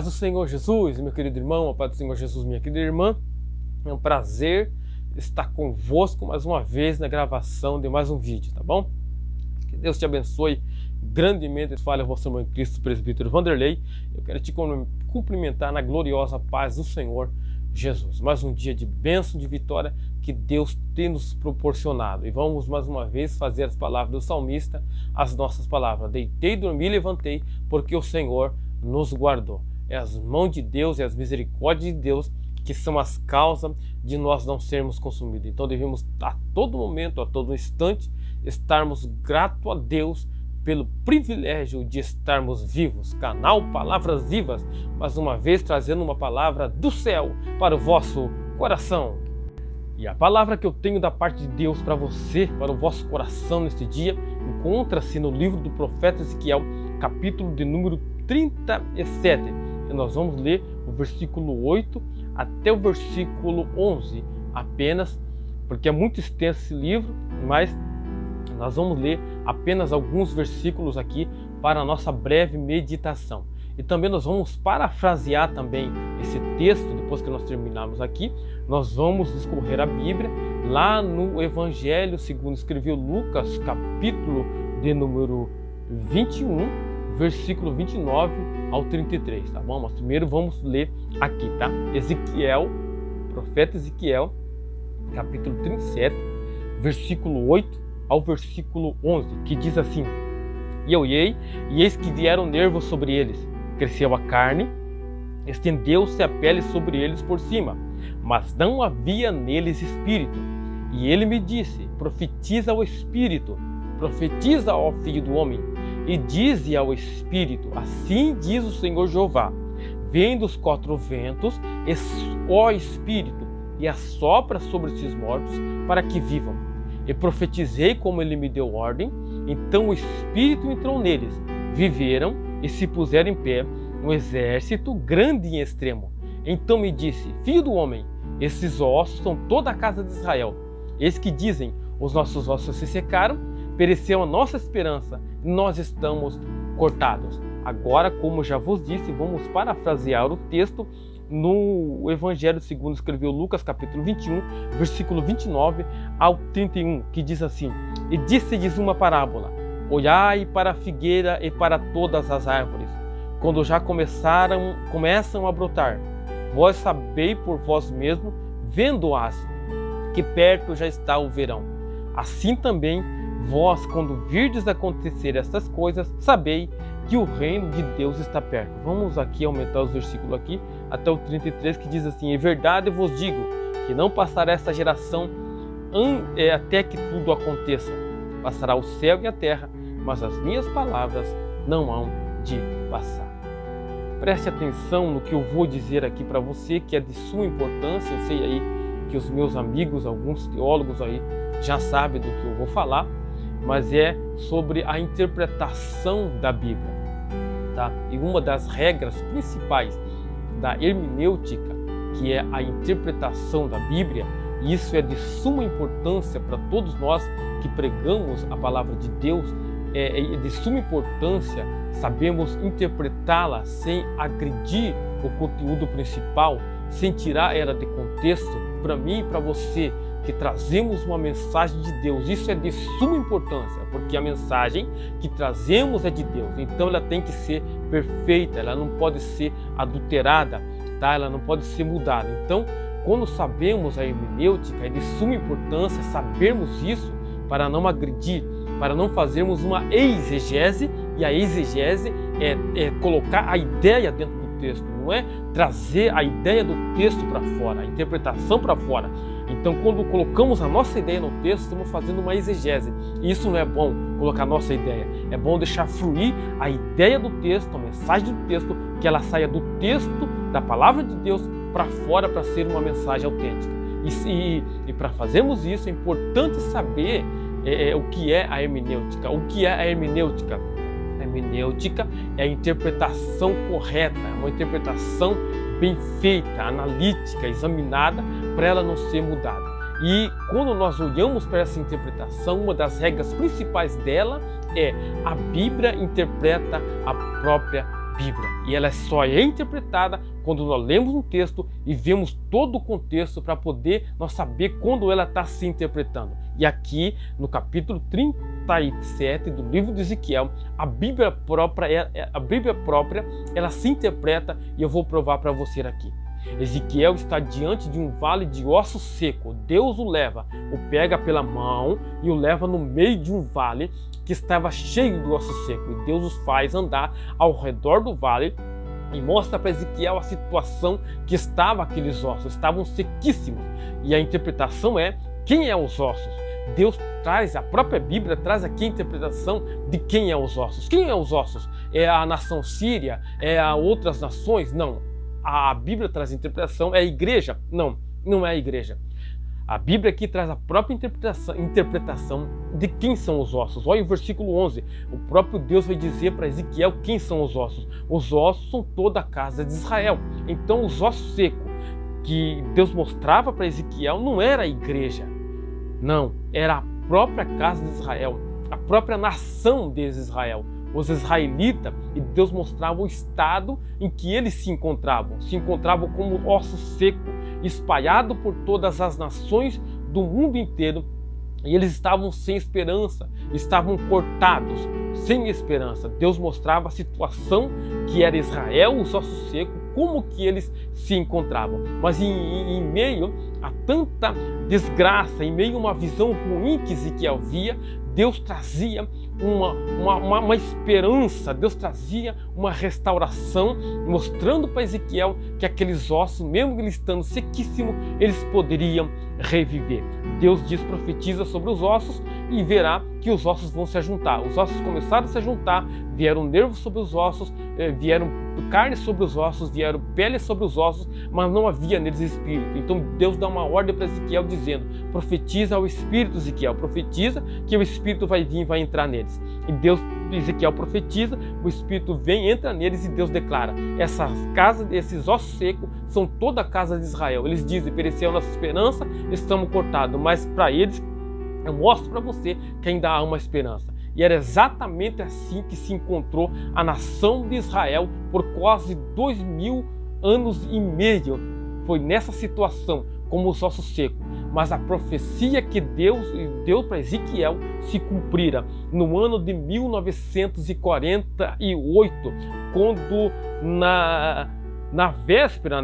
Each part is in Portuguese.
paz do Senhor Jesus, meu querido irmão, a paz do Senhor Jesus, minha querida irmã. É um prazer estar convosco mais uma vez na gravação de mais um vídeo, tá bom? Que Deus te abençoe grandemente. Fala vosso irmão em Cristo, presbítero Vanderlei. Eu quero te cumprimentar na gloriosa paz do Senhor Jesus. Mais um dia de bênção, de vitória que Deus tem nos proporcionado. E vamos mais uma vez fazer as palavras do salmista, as nossas palavras. Deitei, dormi e levantei, porque o Senhor nos guardou. É as mãos de Deus e as misericórdias de Deus que são as causas de nós não sermos consumidos. Então devemos a todo momento, a todo instante, estarmos gratos a Deus pelo privilégio de estarmos vivos. Canal Palavras Vivas, mais uma vez trazendo uma palavra do céu para o vosso coração. E a palavra que eu tenho da parte de Deus para você, para o vosso coração neste dia, encontra-se no livro do profeta Ezequiel, capítulo de número 37. E nós vamos ler o versículo 8 até o versículo 11 apenas, porque é muito extenso esse livro, mas nós vamos ler apenas alguns versículos aqui para a nossa breve meditação. E também nós vamos parafrasear também esse texto, depois que nós terminarmos aqui, nós vamos discorrer a Bíblia lá no Evangelho segundo escreveu Lucas, capítulo de número 21, versículo 29 ao 33, tá bom? Mas primeiro vamos ler aqui, tá? Ezequiel, profeta Ezequiel, capítulo 37, versículo 8 ao versículo 11, que diz assim: E eu olhei, e eis que vieram nervos sobre eles, cresceu a carne, estendeu-se a pele sobre eles por cima, mas não havia neles espírito. E ele me disse: Profetiza ao espírito, profetiza ao filho do homem, e dize ao espírito: Assim diz o Senhor Jeová: Vem dos quatro ventos, ó espírito, e assopra sobre esses mortos para que vivam. E profetizei como ele me deu ordem. Então o espírito entrou neles, viveram e se puseram em pé um exército grande e extremo. Então me disse: Filho do homem, esses ossos são toda a casa de Israel. Eis que dizem: Os nossos ossos se secaram, pereceu a nossa esperança, e nós estamos cortados. Agora, como já vos disse, vamos parafrasear o texto no Evangelho segundo escreveu Lucas, capítulo 21, versículo 29 ao 31, que diz assim: E disse-lhes uma parábola: Olhai para a figueira e para todas as árvores, quando já começam a brotar. Vós sabeis por vós mesmos, vendo-as, que perto já está o verão. Assim também vós, quando virdes acontecer estas coisas, sabei que o reino de Deus está perto. Vamos aqui aumentar os versículos aqui até o 33, que diz assim: Em verdade vos digo que não passará esta geração até que tudo aconteça. Passará o céu e a terra, mas as minhas palavras não hão de passar. Preste atenção no que eu vou dizer aqui para você, que é de suma importância. Eu sei aí que os meus amigos, alguns teólogos aí, já sabem do que eu vou falar, mas é sobre a interpretação da Bíblia, tá? E uma das regras principais da hermenêutica, que é a interpretação da Bíblia, e isso é de suma importância para todos nós que pregamos a palavra de Deus, é de suma importância sabemos interpretá-la sem agredir o conteúdo principal, sem tirar ela de contexto. Para mim e para você, que trazemos uma mensagem de Deus, isso é de suma importância, porque a mensagem que trazemos é de Deus, então ela tem que ser perfeita, ela não pode ser adulterada, tá? Ela não pode ser mudada. Então, quando sabemos a hermenêutica, é de suma importância sabermos isso para não agredir, para não fazermos uma exegese, e a exegese é colocar a ideia dentro do texto, não é trazer a ideia do texto para fora, a interpretação para fora. Então, quando colocamos a nossa ideia no texto, estamos fazendo uma exegese. E isso não é bom, colocar a nossa ideia. É bom deixar fluir a ideia do texto, a mensagem do texto, que ela saia do texto, da palavra de Deus, para fora, para ser uma mensagem autêntica. E para fazermos isso, é importante saber o que é a hermenêutica. O que é a hermenêutica? A hermenêutica é a interpretação correta, uma interpretação bem feita, analítica, examinada, para ela não ser mudada. E quando nós olhamos para essa interpretação, uma das regras principais dela é: a Bíblia interpreta a própria Bíblia. E ela só é interpretada quando nós lemos um texto e vemos todo o contexto para poder nós saber quando ela está se interpretando. E aqui, no capítulo 37 do livro de Ezequiel, a Bíblia própria ela se interpreta, e eu vou provar para você aqui. Ezequiel está diante de um vale de osso seco. Deus o pega pela mão e o leva no meio de um vale que estava cheio de osso seco. E Deus os faz andar ao redor do vale e mostra para Ezequiel a situação que estava aqueles ossos. Estavam sequíssimos. E a interpretação é: quem é os ossos? Deus traz, a própria Bíblia traz aqui a interpretação de quem é os ossos. Quem é os ossos? É a nação síria? É a outras nações? Não. A Bíblia traz a interpretação, é a igreja? Não, não é a igreja. A Bíblia aqui traz a própria interpretação de quem são os ossos. Olha o versículo 11. O próprio Deus vai dizer para Ezequiel quem são os ossos. Os ossos são toda a casa de Israel. Então os ossos secos que Deus mostrava para Ezequiel não era a igreja. Não, era a própria casa de Israel, a própria nação de Israel. Os israelitas, e Deus mostrava o estado em que eles se encontravam como osso seco, espalhado por todas as nações do mundo inteiro, e eles estavam sem esperança, estavam cortados, sem esperança. Deus mostrava a situação que era Israel, os ossos secos, como que eles se encontravam. Mas em meio a tanta desgraça, em meio a uma visão ruim que Ezequiel via, Deus trazia uma esperança, Deus trazia uma restauração, mostrando para Ezequiel que aqueles ossos, mesmo eles estando sequíssimos, eles poderiam reviver. Deus diz, profetiza sobre os ossos e verá que os ossos vão se ajuntar. Os ossos começaram a se juntar, vieram nervos sobre os ossos, vieram carne sobre os ossos, vieram pele sobre os ossos, mas não havia neles espírito. Então Deus dá uma ordem para Ezequiel dizendo: profetiza ao espírito, Ezequiel, profetiza que o espírito vai vir e vai entrar neles. E Ezequiel profetiza, o espírito vem, entra neles, e Deus declara: essas casas, esses ossos secos são toda a casa de Israel. Eles dizem: pereceu nossa esperança, estamos cortados, mas para eles eu mostro para você que ainda há uma esperança. E era exatamente assim que se encontrou a nação de Israel por quase 2000 anos e meio. Foi nessa situação, como os ossos secos. Mas a profecia que Deus deu para Ezequiel se cumprira no ano de 1948, quando na véspera,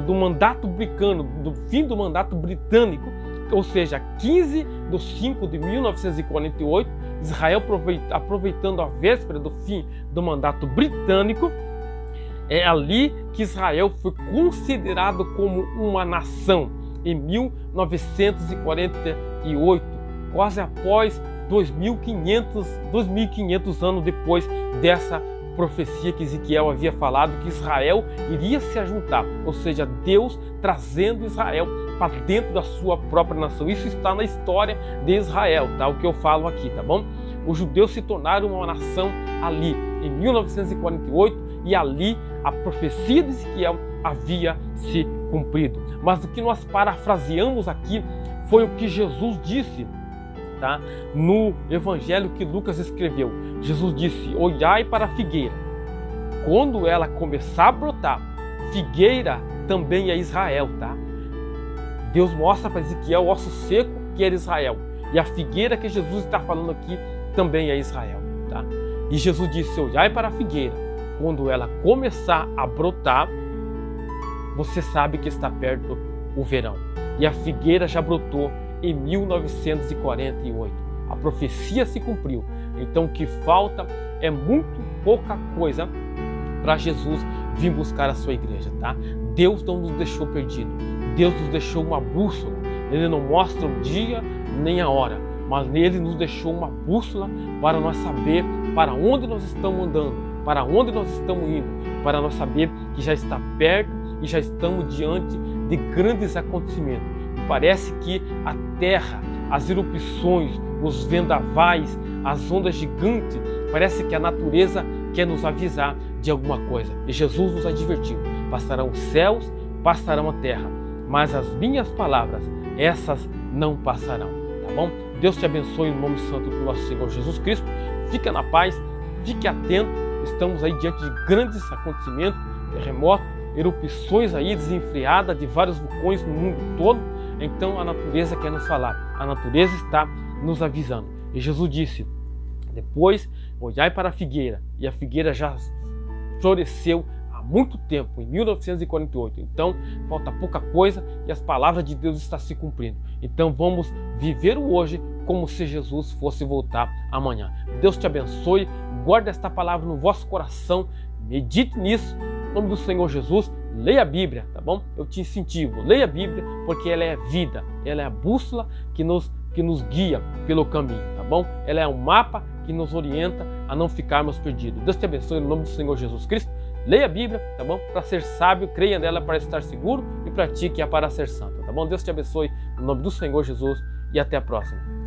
do mandato britânico, do fim do mandato britânico, ou seja, 15 de 5 de 1948, Israel, aproveitando a véspera do fim do mandato britânico, é ali que Israel foi considerado como uma nação, em 1948, quase após 2.500 anos depois dessa profecia que Ezequiel havia falado, que Israel iria se ajuntar, ou seja, Deus trazendo Israel para dentro da sua própria nação. Isso está na história de Israel, tá? O que eu falo aqui, tá bom? Os judeus se tornaram uma nação ali, em 1948, e ali a profecia de Ezequiel havia se cumprido. Mas o que nós parafraseamos aqui foi o que Jesus disse, tá? No evangelho que Lucas escreveu. Jesus disse: olhai para a figueira, quando ela começar a brotar, figueira também é Israel, tá? Deus mostra para Ezequiel o osso seco que era Israel, e a figueira que Jesus está falando aqui também é Israel, tá? E Jesus disse: olhai para a figueira, quando ela começar a brotar, você sabe que está perto o verão. E a figueira já brotou em 1948. A profecia se cumpriu. Então o que falta é muito pouca coisa para Jesus vir buscar a sua igreja, tá? Deus não nos deixou perdido. Deus nos deixou uma bússola. Ele não mostra o dia nem a hora, mas nele nos deixou uma bússola para nós saber para onde nós estamos andando, para onde nós estamos indo, para nós saber que já está perto e já estamos diante de grandes acontecimentos. E parece que a terra, as erupções, os vendavais, as ondas gigantes, parece que a natureza quer nos avisar de alguma coisa. E Jesus nos advertiu: passarão os céus, passarão a terra, mas as minhas palavras, essas não passarão. Tá bom? Deus te abençoe no nome santo do nosso Senhor Jesus Cristo. Fica na paz, fique atento. estamos aí diante de grandes acontecimentos, terremotos, erupções aí desenfreadas de vários vulcões no mundo todo. Então a natureza quer nos falar, a natureza está nos avisando. E Jesus disse, depois olhai para a figueira, e a figueira já floresceu há muito tempo, em 1948. Então falta pouca coisa e as palavras de Deus estão se cumprindo. Então vamos viver o hoje como se Jesus fosse voltar amanhã. Deus te abençoe, guarde esta palavra no vosso coração, medite nisso, em nome do Senhor Jesus. Leia a Bíblia, tá bom? Eu te incentivo, leia a Bíblia, porque ela é vida, ela é a bússola que nos guia pelo caminho, tá bom? Ela é um mapa que nos orienta a não ficarmos perdidos. Deus te abençoe no nome do Senhor Jesus Cristo. Leia a Bíblia, tá bom? Para ser sábio, creia nela para estar seguro e pratique-a para ser santo, tá bom? Deus te abençoe no nome do Senhor Jesus e até a próxima.